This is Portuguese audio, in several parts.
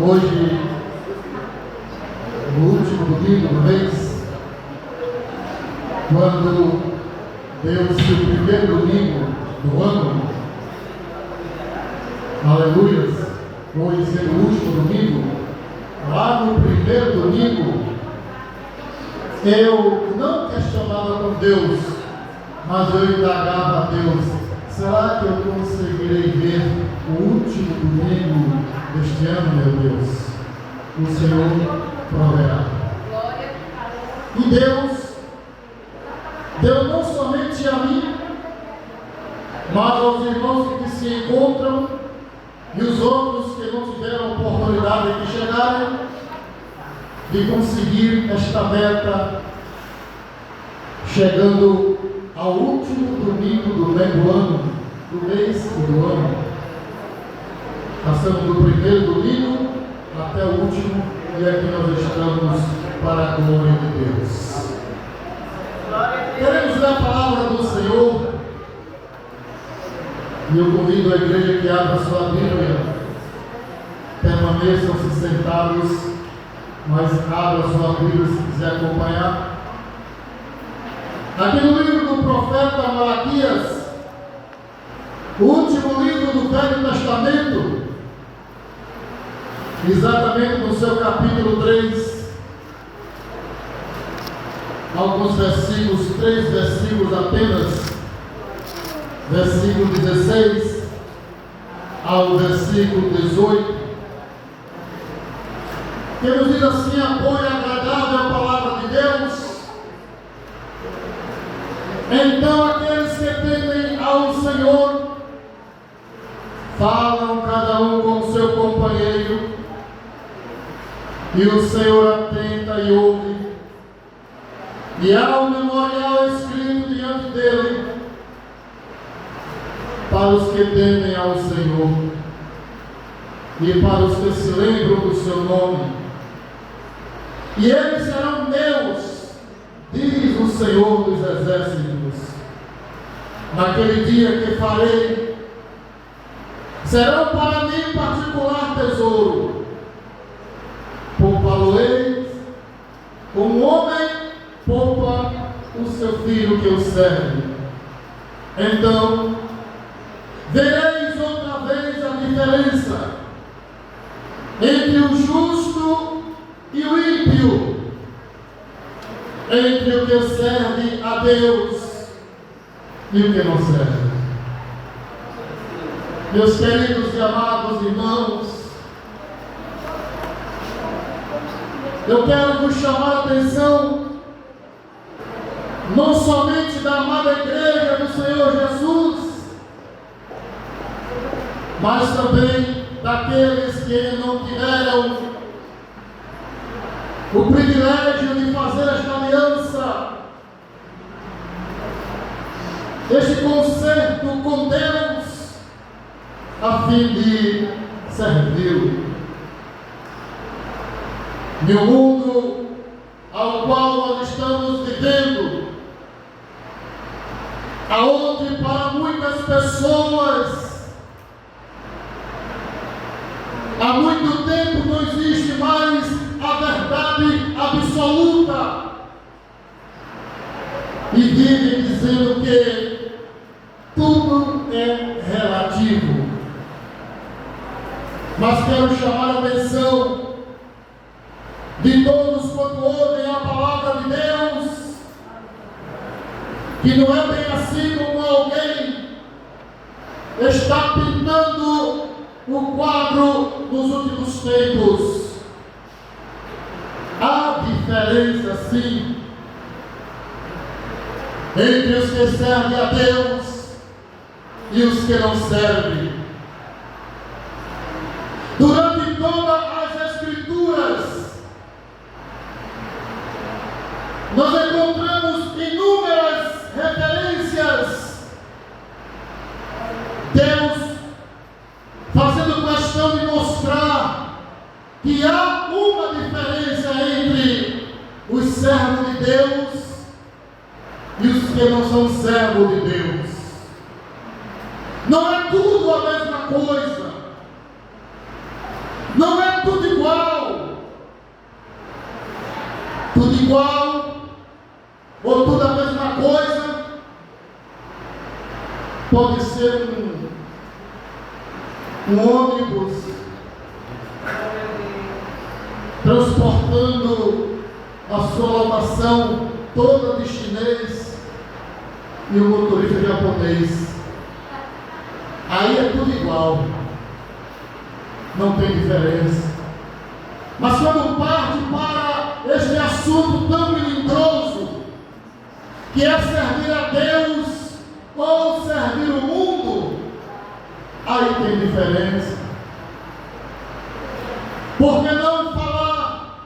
Hoje, no último domingo do mês, quando deu-se o primeiro domingo do ano, aleluias, hoje sendo o último domingo, lá no primeiro domingo, eu não questionava com Deus, mas eu indagava a Deus: será que eu conseguirei ver o último domingo deste ano, meu Deus? O Senhor proverá. E Deus deu não somente a mim, mas aos irmãos que se encontram e os outros que não tiveram oportunidade de chegarem, de conseguir esta meta, chegando ao último domingo do ano, do mês e do ano, passando do primeiro domingo até o último, e aqui nós estamos para a glória de Deus. Queremos ler a palavra do Senhor, e eu convido a igreja que abra sua Bíblia, permaneçam-se sentados, mas abra sua Bíblia se quiser acompanhar. Aqui no livro do profeta Malaquias, o último livro do Velho Testamento, exatamente no seu capítulo 3, alguns versículos, 3 versículos apenas, versículo 16 ao versículo 18, que nos diz assim: a boa e agradável a palavra de Deus. Então aqueles que temem ao Senhor falam cada um com o seu companheiro, e o Senhor atenta e ouve, e há um memorial escrito diante dele para os que temem ao Senhor e para os que se lembram do seu nome. E eles serão meus, diz o Senhor dos exércitos. Naquele dia que farei, serão para mim particular tesouro. Poupá-lo-eis, como homem poupa o seu filho que o serve. Então vereis outra vez a diferença entre o justo e o ímpio, entre o que serve a Deus e o que não serve. Meus queridos e amados irmãos, eu quero vos chamar a atenção não somente da amada igreja do Senhor Jesus, mas também daqueles que não tiveram o privilégio de fazer esta aliança, este concerto com Deus, a fim de servi-lo. No mundo ao qual nós estamos vivendo, aonde para muitas pessoas há muito tempo não existe mais a verdade absoluta, e vivem dizendo que tudo é relativo. Mas quero chamar a atenção de todos quando ouvem a palavra de Deus, que não é bem assim como alguém está pintando o quadro dos últimos tempos. Há diferença, sim, entre os que servem a Deus e os que não servem. Durante todas as Escrituras, nós encontramos inúmeras referências. Deus fazendo questão de mostrar que há uma diferença entre os servos de Deus e os que não são servos de Deus. Não é tudo a mesma coisa. Não é tudo igual. Tudo igual ou tudo a mesma coisa pode ser um ônibus transportando a sua lotação toda de chinês e o motorista japonês. Aí é tudo igual, não tem diferença. Mas quando parte para este assunto tão melindroso, que é servir a Deus ou servir o mundo, aí tem diferença. Por que não falar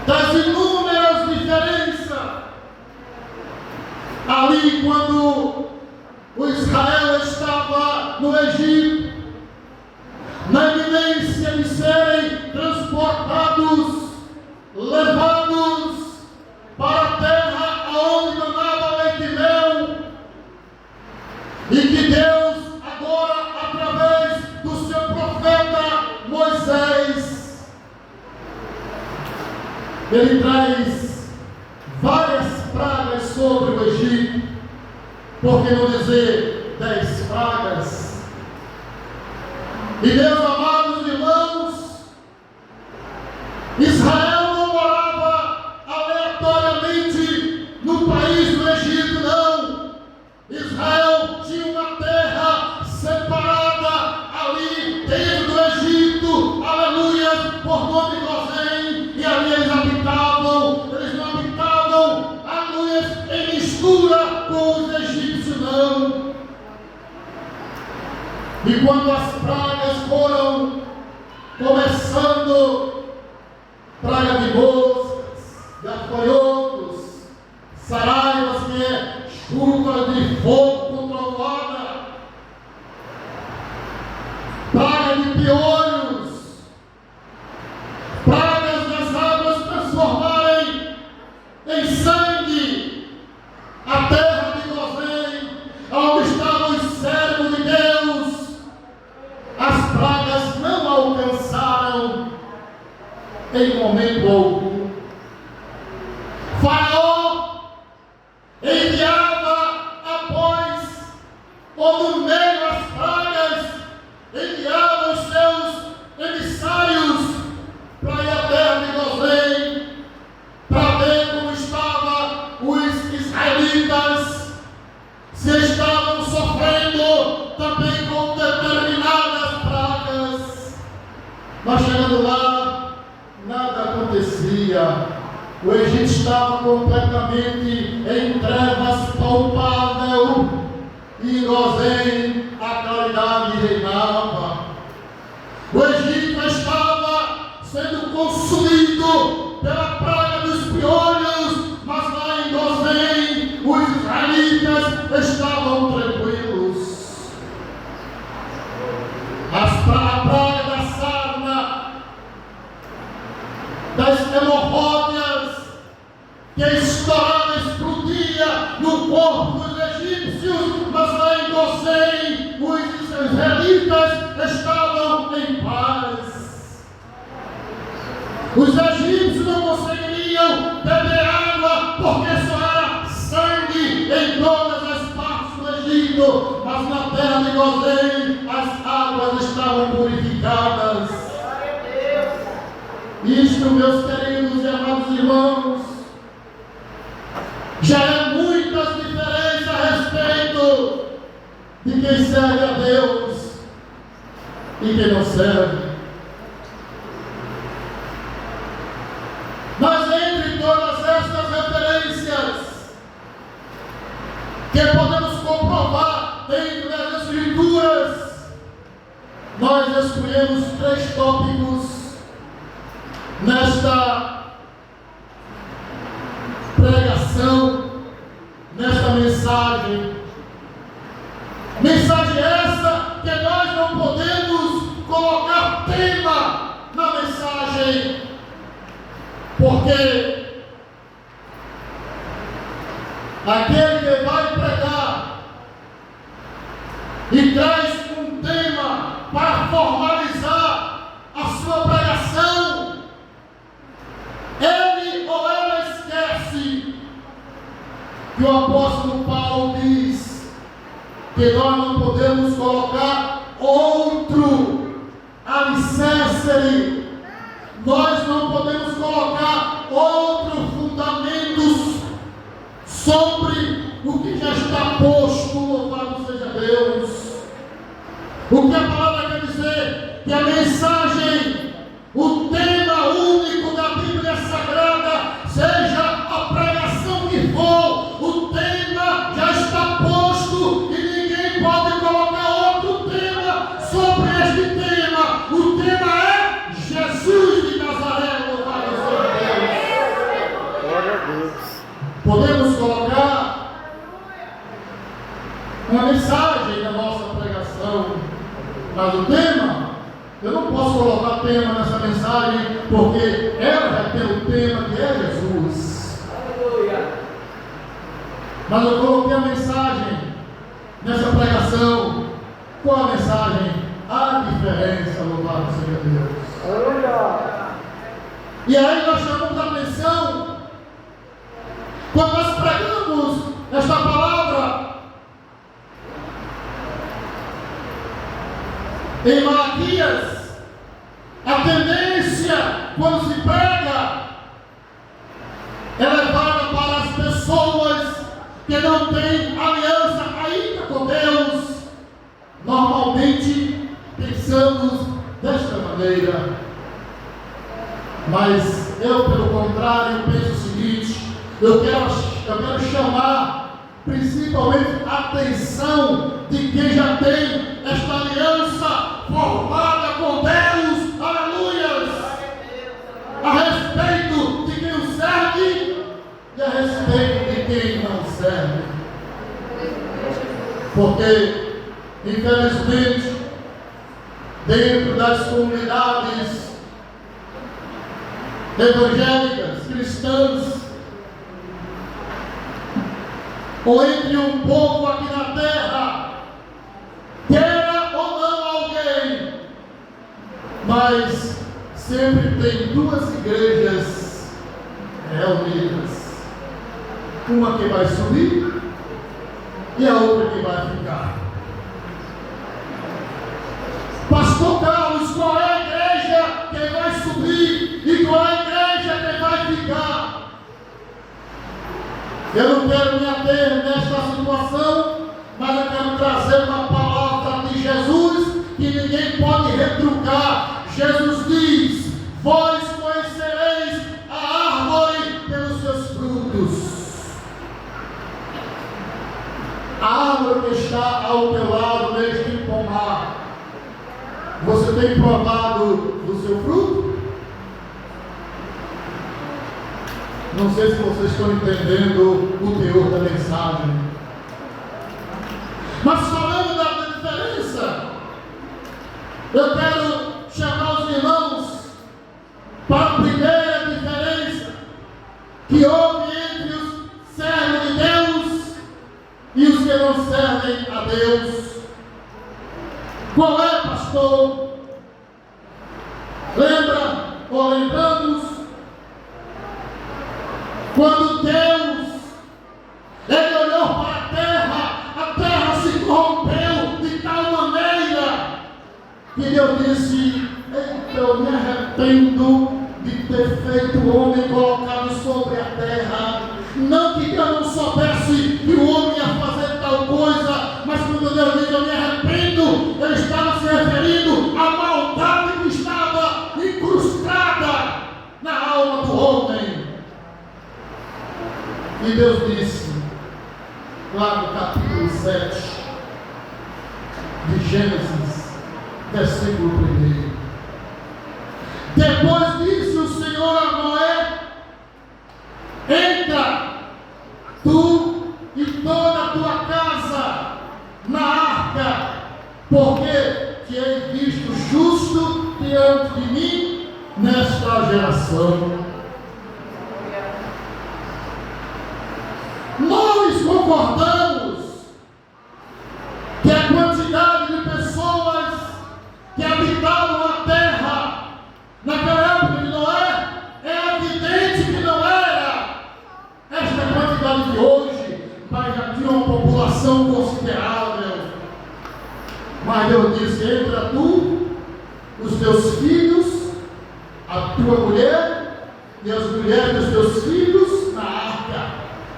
das inúmeras diferenças ali quando o Israel estava no Egito, na iminência de serem transportados, levados para a terra onde manava leite e mel, e que Deus agora, através do seu profeta Moisés, ele traz várias pragas sobre o Egito, por que não dizer 10 pragas? E meus amados irmãos, Israel não morava aleatoriamente no país do Egito, não. Israel tinha uma terra separada ali dentro do Egito, aleluia, por nome Gozém, e ali eles habitavam. Eles não habitavam, aleluia, em mistura com os egípcios, não. E quando as pragas foram começando, praga de moscas, de afoioucos, saraivas, que é chuva de fogo com trovoada, praga de piolhos, pragas das águas transformarem em sangue a terra de Gozém, onde estavam os servos de Deus. As pragas não alcançaram em momento algum. Faraó enviava após, ou no meio das pragas, enviava os seus emissários para ir à terra de Gozém, para ver como estavam os israelitas, se estavam sofrendo também com determinadas pragas. Mas chegando lá, nada acontecia. O Egito estava completamente em trevas palpável, e em Gozém a claridade reinava. O Egito estava sendo consumido pela praga dos piolhos, mas lá em Gozém os israelitas estavam tranquilos. A praga da sarna, das hemorróidas, que estourava, explodia no corpo dos egípcios, mas lá em Gozém os israelitas estavam em paz. Os egípcios não conseguiriam beber água, porque só era sangue Egito, mas na terra de Gozém as águas estavam purificadas. Isto, meus queridos e amados irmãos, já é muitas diferenças a respeito de quem serve a Deus e quem não serve. Mas entre todas estas referências que podemos comprovar dentro das Escrituras, nós escolhemos 3 tópicos nesta pregação, nesta mensagem. Mensagem essa que nós não podemos colocar tema na mensagem, porque aquele que vai pregar e traz um tema para formalizar a sua pregação, ele ou ela esquece que o apóstolo Paulo diz que nós não podemos colocar outro alicerce, nós não podemos colocar outros fundamentos sobre o que já está posto. Louvado seja Deus. O que a palavra quer dizer? Que a mensagem, o tema único da Bíblia Sagrada, seja a pregação que for, o tema já está posto e ninguém pode colocar outro tema sobre este tema. O tema é Jesus de Nazaré. Louvado seja Deus. Glória a Deus. Podemos colocar uma mensagem na nossa pregação, mas o tema, eu não posso colocar tema nessa mensagem, porque ela já tem o tema que é Jesus. Mas eu coloquei a mensagem nessa pregação. Qual a mensagem? A diferença, louvado seja Deus. E aí nós chamamos a atenção, quando nós pregamos esta palavra, em Malaquias, a tendência, quando se prega, é levada para as pessoas que não têm aliança ainda com Deus. Normalmente pensamos desta maneira, mas eu, pelo contrário, penso o seguinte: eu quero chamar principalmente a atenção de quem já tem esta aliança formada com Deus, aleluias, a respeito de quem o serve e a respeito de quem não serve. Porque, infelizmente, dentro das comunidades evangélicas, cristãs, ou entre um povo aqui na terra, queira ou não alguém, mas sempre tem 2 igrejas reunidas, uma que vai subir e a outra que vai ficar. Pastor Carlos, qual é a igreja que vai subir e qual é a igreja que vai ficar? Eu não quero me ater nesta situação, mas eu quero trazer uma palavra de Jesus que ninguém pode retrucar. Jesus diz: vós conhecereis a árvore pelos seus frutos. A árvore que está ao teu lado neste pomar, você tem provado do seu fruto? Não sei se vocês estão entendendo o teor da mensagem. Mas falando da diferença, eu quero chamar os irmãos para a primeira diferença que houve entre os servos de Deus e os que não servem a Deus. Qual é, pastor? Lembra ou lembramos quando Deus, Ele olhou para a terra se que Deus disse: eita, eu me arrependo de ter feito o homem colocado sobre a terra. Não que Deus não soubesse que o homem ia fazer tal coisa, mas quando Deus diz: eu me arrependo, Ele estava se referindo à maldade que estava incrustada na alma do homem. E Deus disse, lá no capítulo 7 de Gênesis, versículo 1: depois disse o Senhor a Noé: entra, tu e toda a tua casa na arca, porque te hei visto justo diante de mim nesta geração. Nós concordamos que a quantidade de pessoas que habitavam a terra naquela época de Noé, é evidente que não era esta quantidade de hoje, mas já tinha uma população considerável. Mas Deus disse: entra tu, os teus filhos, a tua mulher e as mulheres dos teus filhos na arca,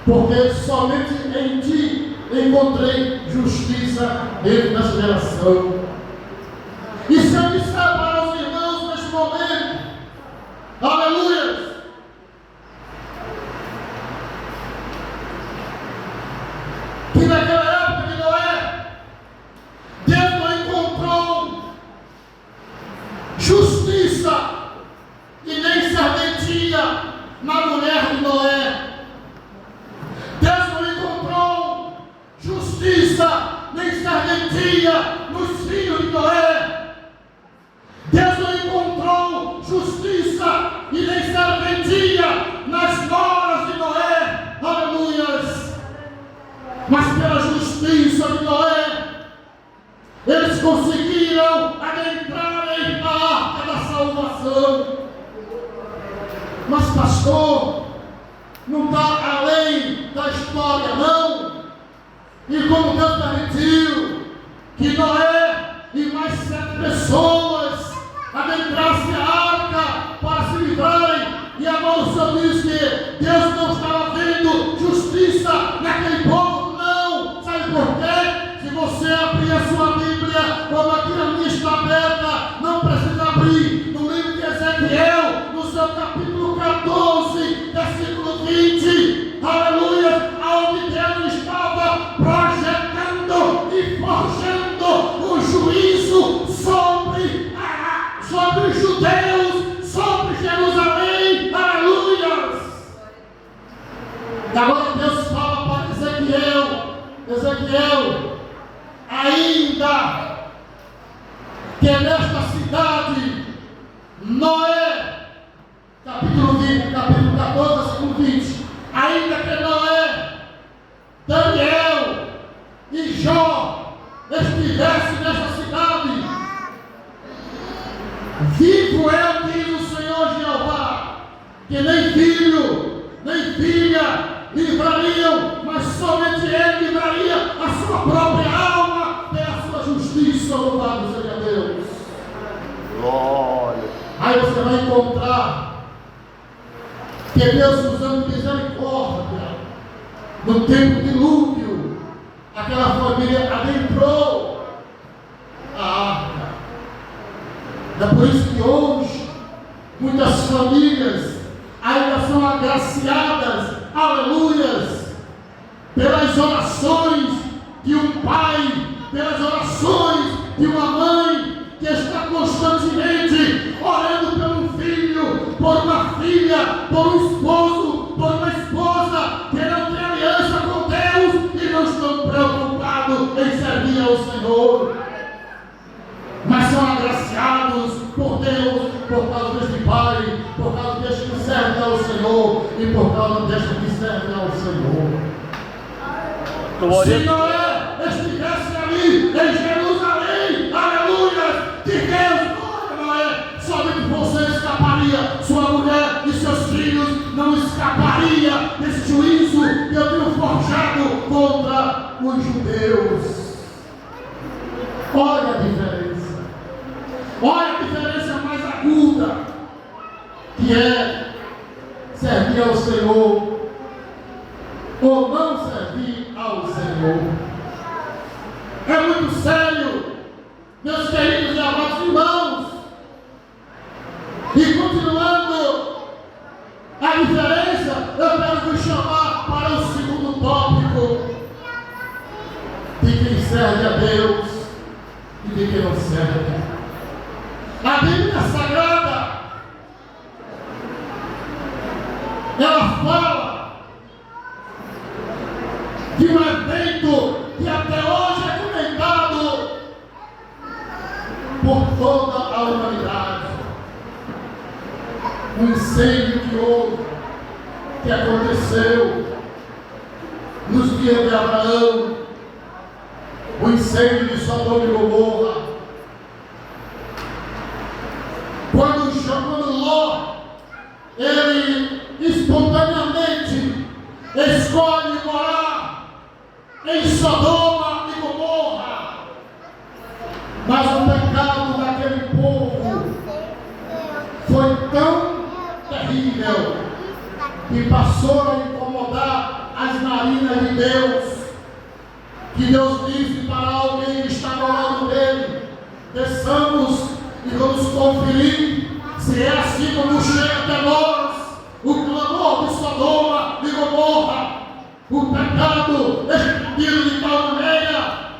porque somente em ti encontrei justiça dentro dessa geração. E se eu disser para os irmãos neste momento, aleluia, que naquela época de Noé, Deus não encontrou justiça e nem serventia na mulher de Noé. Deus não encontrou justiça nem serventia nos filhos de Noé. Deus não encontrou justiça e nem serventia nas noras de Noé, aleluias. Mas pela justiça de Noé, eles conseguiram adentrarem a arca da salvação. Mas pastor, não está além da história não. E como Deus permitiu que Noé e mais 7 pessoas adentrassem a arca para se livrarem, e a moça diz que Deus não estava vendo justiça naquele povo, não. Sabe por quê? Se você abrir a sua Bíblia, como aqui a minha está aberta, não precisa abrir, no livro de Ezequiel, no seu capítulo 14, versículo 20, aleluia, aonde Deus estava projetando e forjando o juízo sobre os judeus, sobre Jerusalém, aleluia. Agora Deus fala para Ezequiel, ainda que nesta cidade, Noé, capítulo 20, capítulo 14, versículo 20, ainda que Noé, Daniel e Jó estivessem nesta cidade, vivo eu, diz o Senhor Jeová, que nem filho, nem filha livrariam, mas somente ele livraria a sua própria alma pela sua justiça. Louvado seja Deus. Glória. Aí você vai encontrar que Deus, usando misericórdia, no tempo de dilúvio, aquela família adentrou a arca. É por isso que hoje muitas famílias ainda são agraciadas, aleluias, pelas orações de um pai, pelas orações de uma mãe que está constantemente orando por um filho, por uma filha, por um esposo, por uma esposa que não tem aliança com Deus e não estão preocupados em servir ao Senhor, mas são agraciados por Deus por causa deste pai, por causa deste que serve ao Senhor e por causa deste que serve ao Senhor. Se Noé estivesse ali em Jerusalém, aleluia, de Deus, Noé, somente você escaparia, sua mulher e seus filhos não escaparia desse juízo que eu tenho forjado contra os judeus. Olha a diferença. Olha a diferença mais aguda, que é servir ao Senhor ou não servir ao Senhor. É muito sério, meus queridos e amados irmãos. E continuando a diferença, eu quero vos chamar para o segundo tópico de quem serve a Deus e de quem não serve. A Bíblia Sagrada, ela fala de um evento que até hoje é comentado por toda a humanidade. Um incêndio que houve, que aconteceu nos dias de Abraão, o incêndio de Sodoma e Gomorra. Quando Ló, ele espontaneamente escolhe morar em Sodoma e Gomorra, mas o pecado daquele povo foi tão terrível que passou a incomodar as narinas de Deus, que Deus disse para alguém que está ao lado dele: desçamos e vamos conferir se é assim como chega até nós o clamor de Sodoma e Gomorra, o pecado extendido de tal maneira.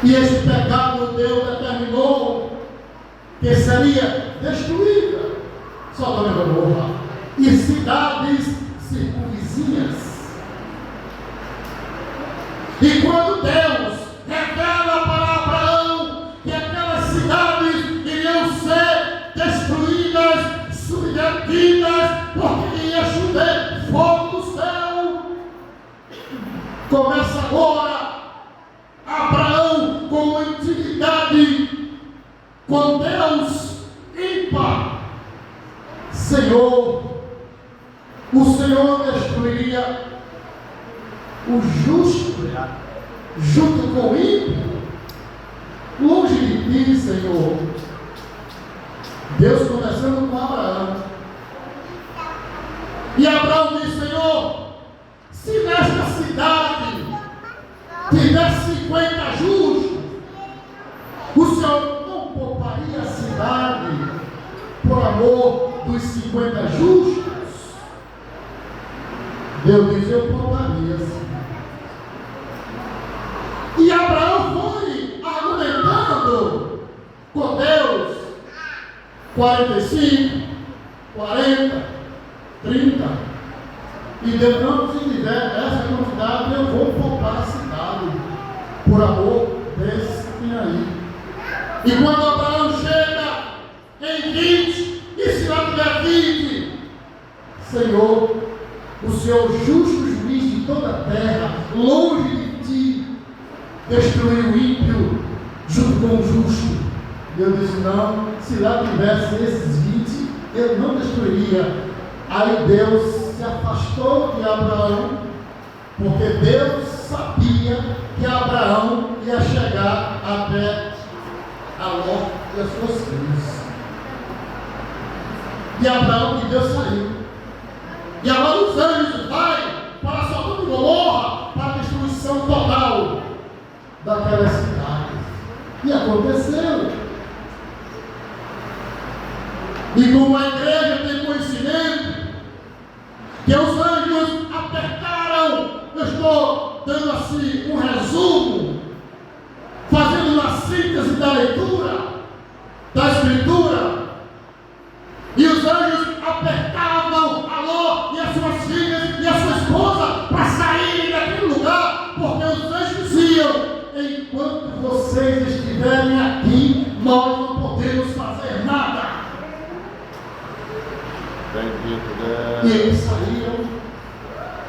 E esse pecado Deus determinou que seria destruída Sodoma e Gomorra e cidades circunvizinhas. E quando Deus revela para Abraão que aquelas cidades iriam ser destruídas, submergidas, porque ia chover fogo do céu, começa agora Abraão com uma intimidade com Deus ímpar. Senhor, o Senhor destruiria o justo junto com o ímpio? Longe de ti, Senhor. Deus conversando com Abraão. E Abraão diz: Senhor, se nesta cidade tiver 50 justos, o Senhor não pouparia a cidade por amor dos 50 justos? Deus diz: eu pouparia, sim. E Abraão foi argumentando com Deus 45, 40, 30. E Deus: não, se tiver essa quantidade, eu vou poupar a cidade por amor desse que tem aí. E quando Abraão chega em 20, e se lá tiver 20, Senhor, o Senhor justo juiz de toda a terra, longe de ti destruir o ímpio junto com o justo. Deus disse: não, se lá tivesse esses 20, eu não destruiria. Aí Deus se afastou de Abraão, porque Deus sabia que Abraão ia chegar até a Ló e as suas filhas. E Abraão de Deus saiu. E agora os anjos vai para Sodoma e Gomorra, para a destruição total daquelas cidades. E aconteceu. E como a igreja tem conhecimento que os anjos apertaram, eu estou dando assim um resumo, fazendo uma síntese da leitura da Escritura, e os anjos apertavam a Ló e as suas filhas e a sua esposa para saírem daquele lugar, porque os anjos diziam: enquanto vocês estiverem aqui, nós não podemos fazer nada. Bendito Deus. E eles saíram,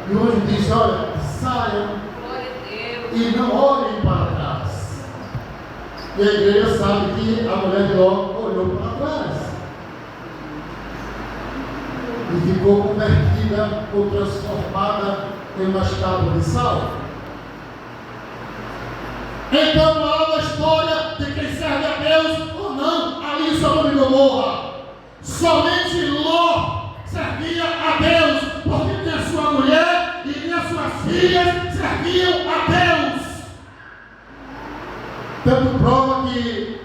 e o anjo disse: olha, saiam e não olhem para trás. E a igreja sabe que a mulher de Ló olhou para trás e ficou convertida ou transformada em uma estátua de sal. Então, lá na história, de quem serve a Deus ou não ali em Sodoma e Gomorra. Somente Ló servia a Deus, porque nem a sua mulher e nem as suas filhas serviam a Deus. Tanto prova que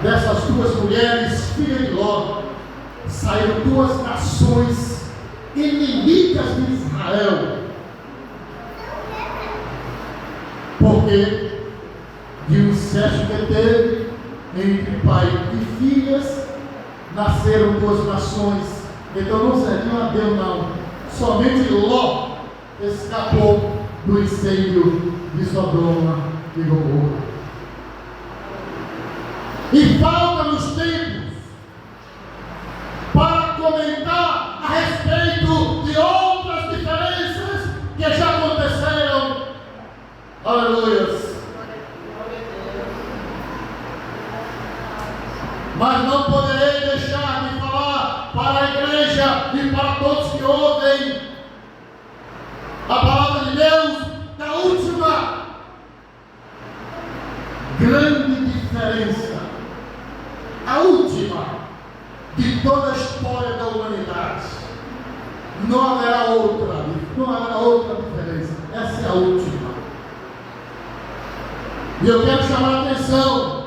dessas duas mulheres, filhas de Ló, saíram duas nações inimigas de Israel. Porque de um incesto que teve entre pai e filhas, nasceram duas nações. Então não serviam a Deus, não. Somente Ló escapou do incêndio de Sodoma e Gomorra. E falta-nos tempos para comentar a respeito de outras diferenças que já aconteceram. Aleluias. Mas não poderei deixar de falar para a igreja e para todos que ouvem a palavra de Deus da última grande diferença, a última de toda a história da humanidade. Não haverá outra diferença. Essa é a última. E eu quero chamar a atenção,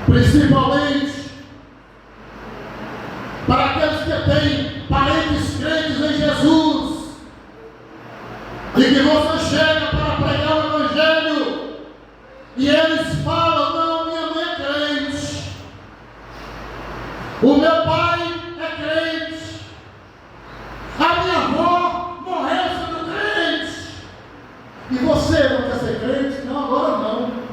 principalmente para aqueles que têm parentes crentes em Jesus, e que você chega para pregar o Evangelho, e eles falam: não, minha mãe é crente, o meu pai é crente, a minha avó morreu sendo crente, e você não quer ser crente? Não, agora não.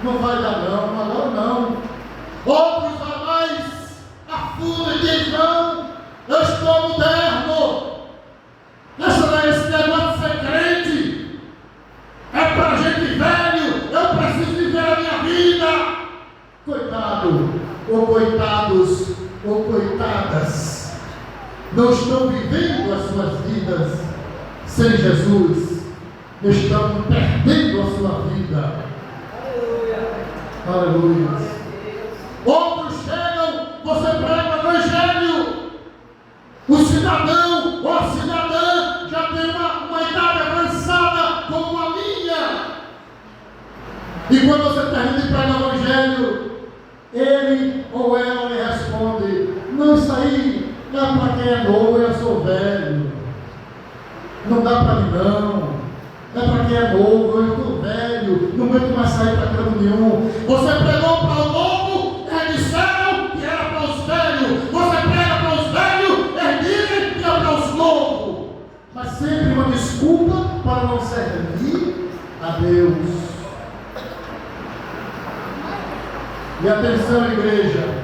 Não vai dar não, agora não. Outros vai mais a fundo e diz: não, eu estou moderno. Esse negócio de ser crente é para gente velho, eu preciso viver a minha vida. Coitado, ou coitados, ou coitadas, não estão vivendo as suas vidas sem Jesus, estão perdendo a sua vida. Aleluia. Outros chegam, você prega o Evangelho, o cidadão ou a cidadã já tem uma idade avançada como a minha, e quando você termina de pregar o Evangelho, ele ou ela lhe responde: não, isso aí não é para quem é novo, eu sou velho, não dá para mim não. É para quem é novo, eu estou velho, não aguento mais sair para canto nenhum. Você pregou para o novo, eles disseram que era para os velhos. Você prega para os velhos, eles dizem que é para os novos. Mas sempre uma desculpa para não servir a Deus. E atenção, igreja,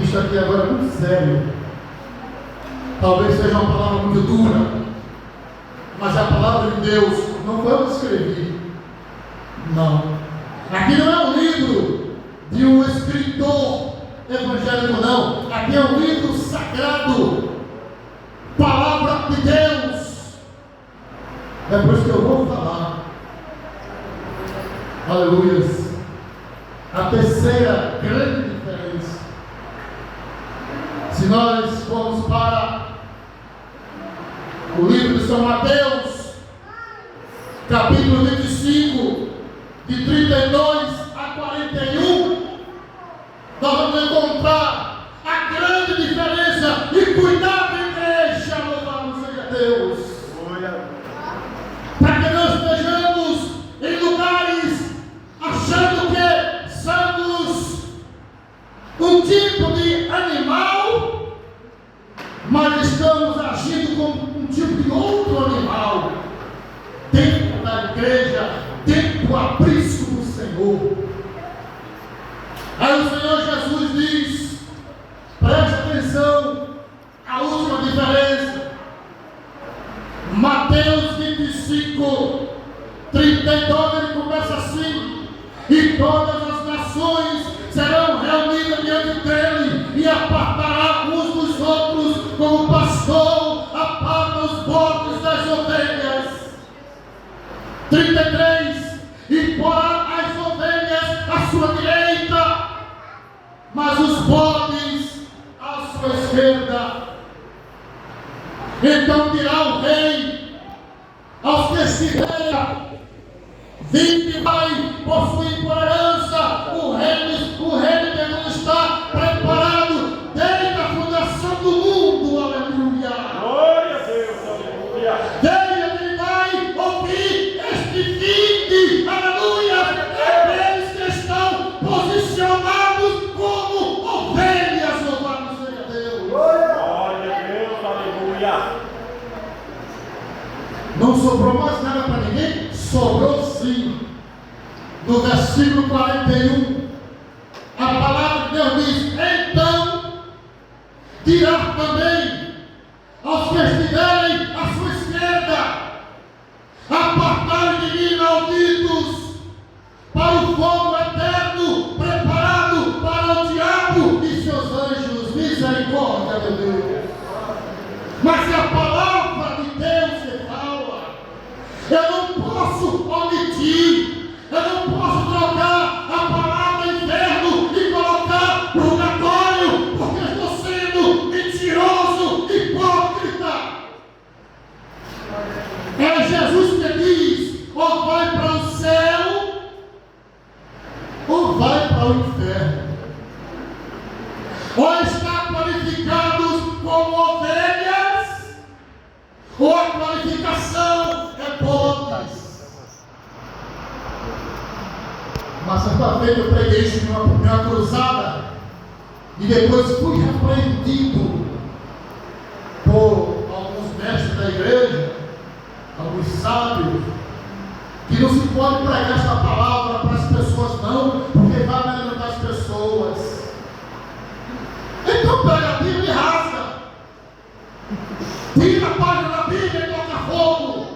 isso aqui agora é muito sério. Talvez seja uma palavra muito dura, mas a palavra de Deus não foi eu que escrevi. Não. Aqui não é um livro de um escritor evangélico, não. Aqui é um livro sagrado. Palavra de Deus. É por isso que eu vou falar. Aleluias. A terceira grande diferença. Se nós formos para o livro de São Mateus, capítulo 25, de 32 a 41, nós vamos encontrar a grande diferença. E cuidado, igreja, louvado seja Deus, para que não estejamos em lugares achando que somos um tipo de animal, mas estamos agindo como um tipo de outro animal, dentro da igreja, dentro do aprisco do Senhor. Aí o Senhor Jesus diz, preste atenção, a última diferença, Mateus 25, 32, ele começa assim: e todas as nações serão reunidas diante dele, e apartará uns dos outros, como o pastor aparta os bodes das ovelhas. 33, Então dirá o rei aos que estiverem: vinde, vai possuir por herança o reino de Deus está preparado desde a fundação do mundo. Aleluia! Glória a Deus, aleluia! Ele vai ouvir este vinde, aleluia, aqueles que estão posicionados como ovelhas. Louvado seja Deus! Glória a Deus, aleluia! Não sobrou mais nada para ninguém? Sobrou sim. No versículo 41, a palavra de Deus diz: então dirá também aos que estiverem à sua esquerda: apartai de mim, malditos, para o fogo eterno preparado para o diabo e seus anjos. Misericórdia, meu Deus. Mas se a palavra de Deus se fala, eu não posso omitir, eu não posso trocar a palavra inferno e colocar purgatório, porque eu estou sendo mentiroso, hipócrita. É Jesus que diz: ou vai para o céu, ou vai para o inferno. Ou está qualificados como ovelhas, ou a qualificação é bodes. Uma certa vez eu preguei isso numa cruzada e depois fui repreendido por alguns mestres da igreja, alguns sábios, que não se pode pregar esta palavra para as pessoas não, porque vai amedrontar as pessoas. Então pega a Bíblia e rasga. Tira a página da Bíblia e toca fogo.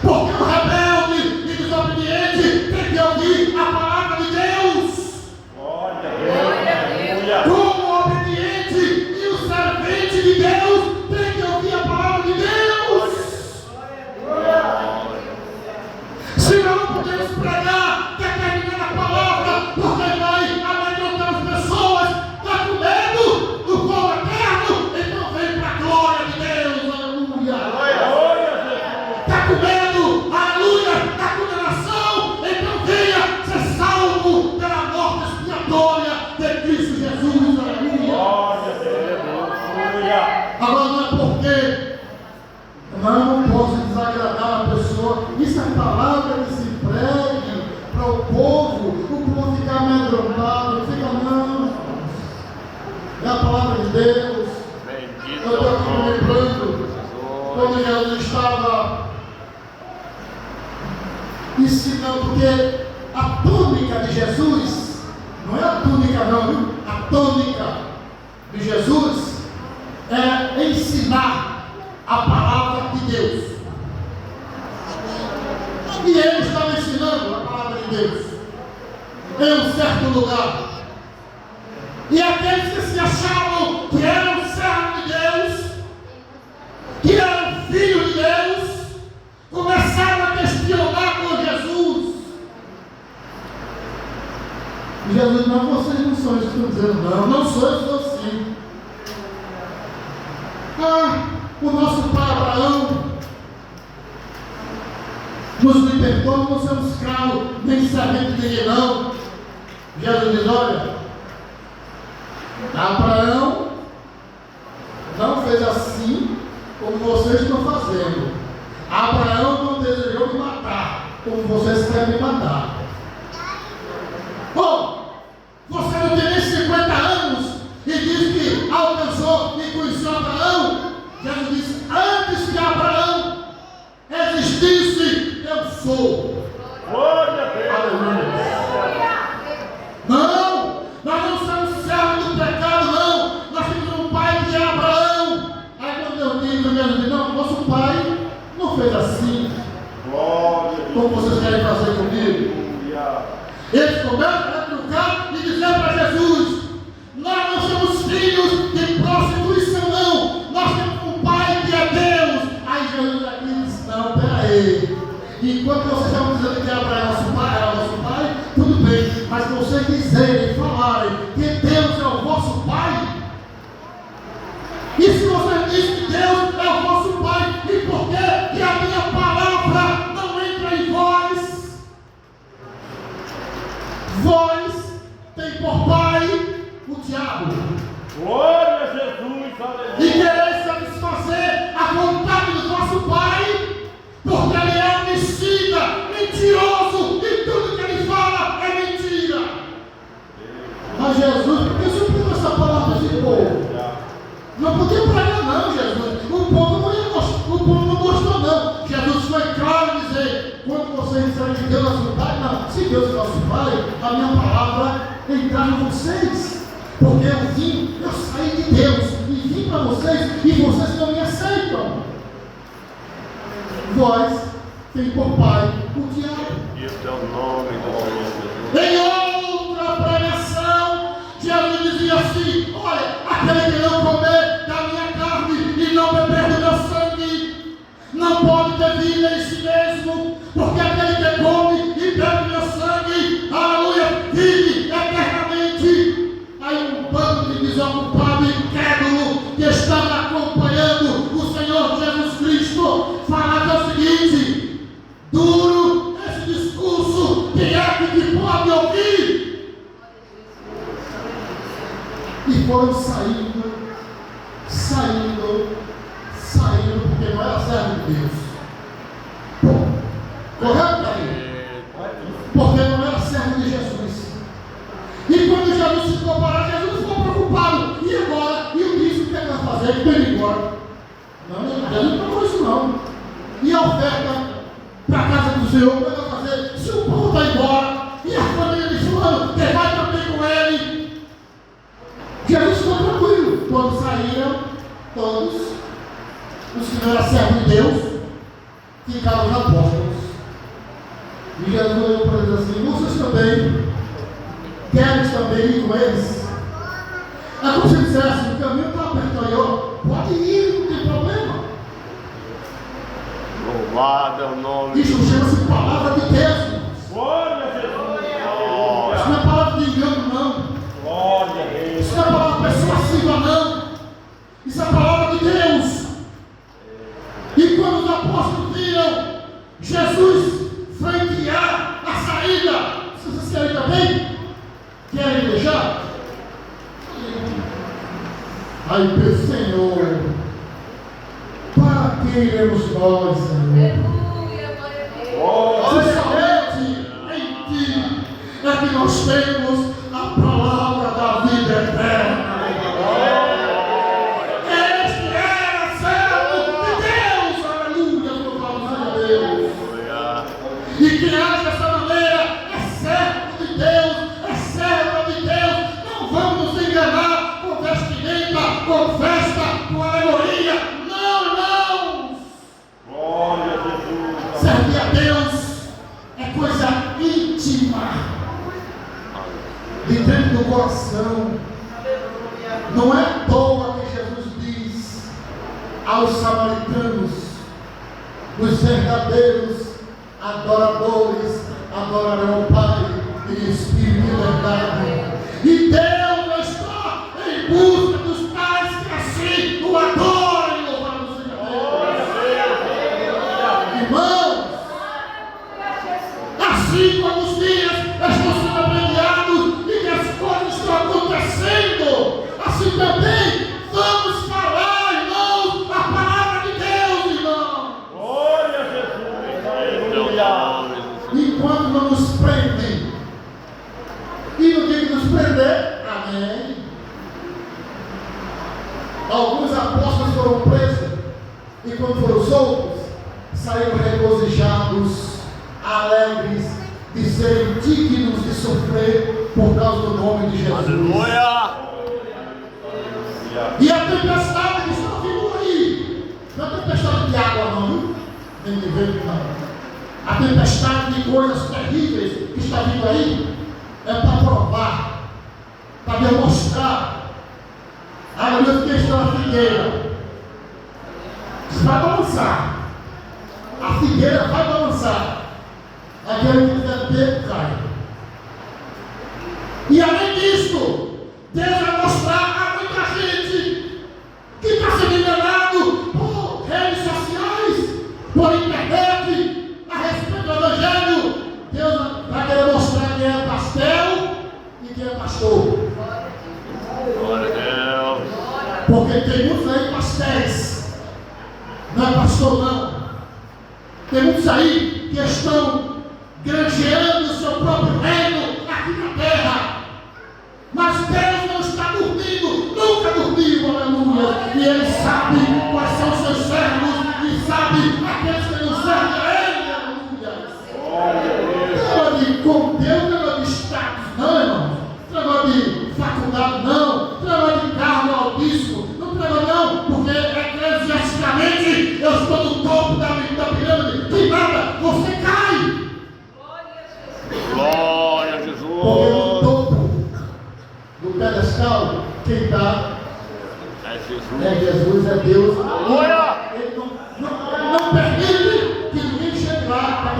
Porque o rebelde e desobediente tem que ouvir a palavra de Deus. Glória a Deus, aleluia! Como o obediente e o servente de Deus tem que ouvir a palavra de Deus. Se não podemos pregar determinada palavra, porque vai amedrontar as pessoas, está com medo do fogo eterno, então vem para a glória de Deus, aleluia. Está com medo, aleluia, da condenação, então venha ser salvo pela morte expiatória de Cristo Jesus, aleluia. Glória a Deus, aleluia! Agora não é porque não posso desagradar a pessoa. Isso é palavra que se pregue para o povo ficar amedrontado, fica não. É a palavra de Deus. Bendito Eu estou aqui me lembrando quando Jesus estava ensinando, porque a túnica de Jesus, não é a túnica não, viu? A tônica de Jesus é ensinar a palavra de Deus. E ele estava ensinando a palavra de Deus em um certo lugar. E aqueles que se achavam que eram servos de Deus, que eram filhos de Deus, começaram a questionar com Jesus. E Jesus: não, vocês não são isso que estão dizendo, não sou, eu sou sim. O nosso pai Abraão nos libertou, não somos escravos, nem servente de ninguém não. Jesus diz: olha, Abraão não fez assim como vocês estão fazendo. Abraão não desejou me matar como vocês querem me matar. Você não tem nem 50 anos e diz que alcançou e conheceu Abraão. Jesus disse: antes que Abraão existisse, eu sou. Glória a Deus! Aleluia! Não, nós não somos servos do pecado, não. Nós temos um pai que é Abraão. Aí quando eu digo, Jesus diz: não, nosso pai não fez assim. Glória a Deus! Como vocês querem fazer comigo? Eles começam a trucar e dizer para Jesus: nós não somos filhos de prostituição, não. Nós temos um pai que é Deus. Aí Jesus aqui diz: não, peraí. Enquanto vocês estão dizendo que Abraão é nosso pai, tudo bem. Mas vocês dizerem, falarem que Deus é o vosso pai, e se vocês dizem que Deus vocês disserem que Deus é nosso Pai, não. Se Deus é nosso Pai, a minha palavra entrar em vocês. Porque eu saí de Deus e vim para vocês e vocês não me aceitam. Vós tem por pai o diabo. E o teu nome do Senhor. Em outra pregação, Jesus dizia assim: olha, aquele que não comer da minha carne e não beber do meu sangue, não pode ter vida em si mesmo, porque aquele que come e bebe do meu sangue, aleluia, vive eternamente. Aí um bando de desocupado e incrédulo que estava acompanhando o Senhor Jesus Cristo falava o seguinte: duro esse discurso, quem é que pode ouvir? E foram saindo, porque não era servo de Deus. Correto, Davi? Porque não era servo de Jesus. E quando Jesus se ficou parado, Jesus ficou preocupado. E agora? E o bispo, o que ele vai fazer? Ele veio embora. Não, Jesus não falou isso não. E a oferta para a casa do Senhor, o que ele vai fazer? Se o povo está embora, e a família de fulano, quem vai também com ele? Jesus ficou tranquilo. Quando saíram, todos, os que não eram servos de Deus, ficaram os apóstolos. E Jesus olhou para eles assim: vocês também queres também ir com eles? É como se dissesse: o caminho está aperto aí, ó, pode ir, não tem problema. Louvado é o nome. Isso chama-se palavra de Deus. Glória a Jesus. Isso não é palavra de engano, não. Glória a Deus. Isso não é palavra persuasiva, não. Isso é palavra de Deus. E quando os apóstolos viram Jesus franquear a saída, vocês querem também? Querem deixar? Aí pensa: Senhor, para que iremos nós, Senhor? Se somente em Ti é que nós temos a palavra da vida eterna. Este era servo de Deus, aleluia, louvado seja Deus. E quem age dessa maneira é servo de Deus, é serva de Deus. Não vamos nos enganar com vestimenta, com festa, com alegoria. Não, irmãos. Glória a Jesus. Servir a Deus é coisa íntima, de dentro do coração. Não é à toa que Jesus diz aos samaritanos: os verdadeiros adoradores adorarão o Pai em espírito e verdade. E Deus não está em busca dos tais que assim o adorem, louvado seja Deus. Irmãos, assim como os dias estão sendo abreviados e que as coisas estão acontecendo, assim também vamos falar, irmãos, a palavra de Deus, irmão. Glória a Jesus. Aleluia. Enquanto não nos prendem, e no dia que nos prender, amém. Alguns apóstolos foram presos, e quando foram soltos, saíram regozijados, alegres, de serem dignos de sofrer por causa do nome de Jesus. Aleluia. E a tempestade que está vindo aí, não é tempestade de água não, viu? Nem de vento não. A tempestade de coisas terríveis que está vindo aí é para provar, para demonstrar. Aleluia, que está na figueira. Vai balançar. A figueira vai balançar. Aquele que tiver pego cai. E além disso, Deus vai mostrar a muita gente que está sendo enganado por redes sociais, por internet, a respeito do Evangelho. Deus vai querer mostrar quem é pastel e quem é pastor. Glória a Deus. Porque tem muitos aí pastéis, não é pastor não. Tem muitos aí que estão granjeando o seu próprio reino aqui na terra. Mas Deus não está dormindo, nunca dormiu, aleluia. E Ele sabe quais são os seus servos e sabe aqueles que não servem a Ele, aleluia. Quem está É Jesus. é Jesus, é Deus. Aleluia! Ele não permite que ninguém chegue lá para